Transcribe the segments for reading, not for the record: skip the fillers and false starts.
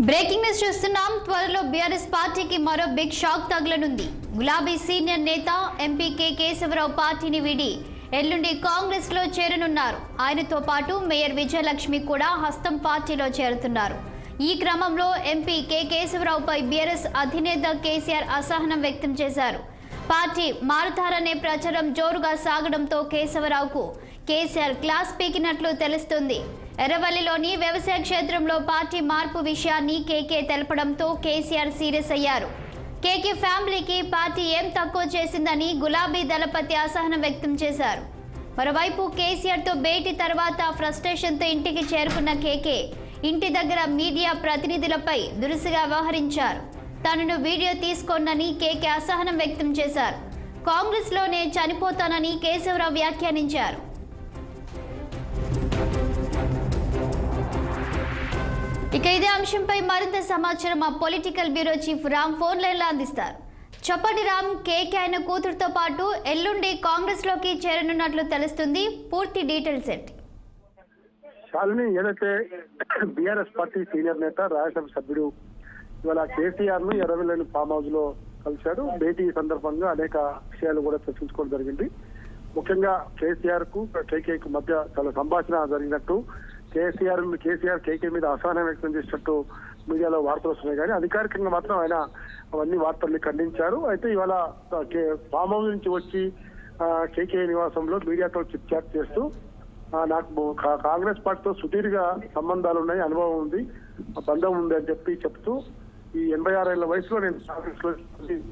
Breaking news చూస్తున్నాం. త్వరలో BRS పార్టీకి మరో బిగ్ షాక్ తగలనుంది. గులాబీ సీనియర్ నేత ఎంపీ కె కేశవరావు పార్టీని వీడి ఎల్లుండి కాంగ్రెస్ లో చేరనున్నారు. ఆయనతో పాటు మేయర్ విజయలక్ష్మి కూడా హస్తం పార్టీలో చేరుతున్నారు. ఈ క్రమంలో ఎంపీ కె కేశవరావుపై బీఆర్ఎస్ అధినేత కేసీఆర్ అసహనం వ్యక్తం చేశారు. పార్టీ మారుతారనే ప్రచారం జోరుగా సాగడంతో కేశవరావుకు కేసీఆర్ క్లాస్ పీకినట్లు తెలుస్తుంది. ఎర్రవల్లిలోని వ్యవసాయ క్షేత్రంలో పార్టీ మార్పు విషయాన్ని కేకే తెలపడంతో కేసీఆర్ సీరియస్ అయ్యారు. కేకే ఫ్యామిలీకి పార్టీ ఏం తక్కువ చేసిందని గులాబీ దళపతి అసహనం వ్యక్తం చేశారు. మరోవైపు కేసీఆర్తో భేటీ తర్వాత ఫ్రస్ట్రేషన్తో ఇంటికి చేరుకున్న కేకే ఇంటి దగ్గర మీడియా ప్రతినిధులపై దురుసుగా వ్యవహరించారు. తనను వీడియో తీసుకోనని కేకే అసహనం వ్యక్తం చేశారు. కాంగ్రెస్లోనే చనిపోతానని కేశవరావు వ్యాఖ్యానించారు. ఇక ఇదే అంశంపై మరింత సమాచారం మా political bureau chief Ram phone లైన్లో అందిస్తారు. చెప్పండి రామ్, కేకే ఆయన కూతురుతో పాటు ఎల్లుండి కాంగ్రెస్ లోకి చేరనున్నట్లు తెలుస్తుంది. పూర్తి డీటెయిల్స్ ఏంటి? శాలిని, ఏదైతే బీఆర్ఎస్ పార్టీ సీనియర్ నేత రాజ్యసభ సభ్యుడు ఇవాళ కేసీఆర్ ను ఎర్రవెల్లి ఫామ్ హౌస్ లో కలిశాడు. భేటీ సందర్భంగా అనేక విషయాలు కూడా చర్చించుకోవడం జరిగింది. ముఖ్యంగా కేసీఆర్ కు కేకేకు మధ్య చాలా సంభాషణ జరిగినట్టు, కేసీఆర్ కేకే మీద అసహనం వ్యక్తం చేసినట్టు మీడియాలో వార్తలు వస్తున్నాయి. కానీ అధికారికంగా మాత్రం ఆయన అవన్నీ వార్తల్ని ఖండించారు. అయితే ఇవాళ ఫామ్ హౌస్ నుంచి వచ్చి కేకే నివాసంలో మీడియాతో చిట్ చాట్ చేస్తూ నాకు కాంగ్రెస్ పార్టీతో సుదీర్ఘ సంబంధాలు ఉన్నాయి, అనుభవం ఉంది, బంధం ఉంది అని చెప్తూ ఈ 86 ఏళ్ల వయసులో నేను కాంగ్రెస్ లో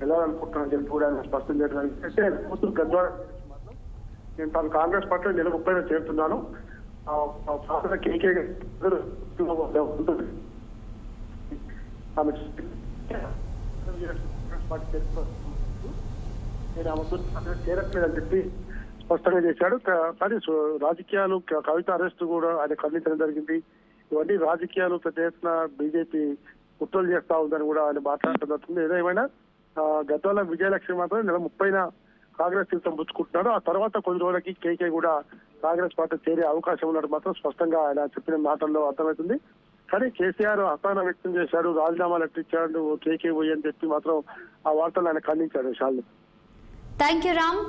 వెళ్ళాలనుకుంటున్నానని చెప్పి కూడా ఆయన స్పష్టం చేయడం. అయితే కూతురు గద్వాల నేను తాను కాంగ్రెస్ పార్టీలో నెల 30 చేరుతున్నాను. కేకే చేరట్లేదని చెప్పి స్పష్టంగా చేశాడు. కానీ రాజకీయాలు, కవిత అరెస్ట్ కూడా ఆయన ఖండించడం జరిగింది. ఇవన్నీ రాజకీయాలు పెద్ద ఎత్తున బీజేపీ కుట్రలు చేస్తా ఉందని కూడా ఆయన మాట్లాడుతుంది. ఏదేమైనా గతంలో విజయలక్ష్మి మాత్రం నెల 30న కాంగ్రెస్ తీర్థం పుచ్చుకుంటున్నారు. ఆ తర్వాత కొన్ని రోజులకి కేకే కూడా కాంగ్రెస్ పార్టీ చేరే అవకాశం ఉన్నట్టు మాత్రం స్పష్టంగా ఆయన చెప్పిన మాటల్లో అర్థమవుతుంది. కానీ కేసీఆర్ అసహనం వ్యక్తం చేశాడు, రాజీనామాలు ఎట్టించాడు కేకే పోయి అని చెప్పి మాత్రం ఆ వార్తలు ఆయన ఖండించాడు. Shalini, thank you Ram.